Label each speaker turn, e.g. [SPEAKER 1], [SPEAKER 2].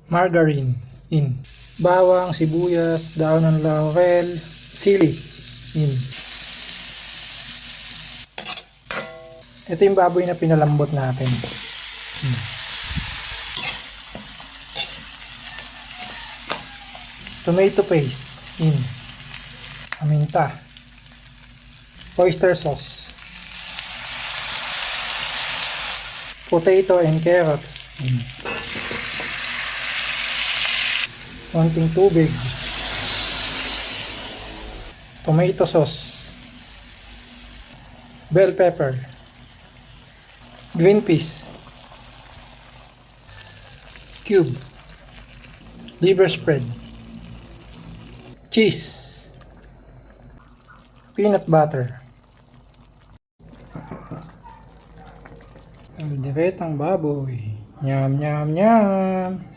[SPEAKER 1] Margarine in. Bawang, sibuyas, daon ng laurel, sili in. Ito yung baboy na pinalambot natin. Tomato paste in. Paminta. Oyster sauce. Potato and carrots in. Konting tubig. Tomato sauce. Bell pepper. Green peas. Cube. Liver spread. Cheese. Peanut butter. Diretang baboy. Nyam nyam nyam.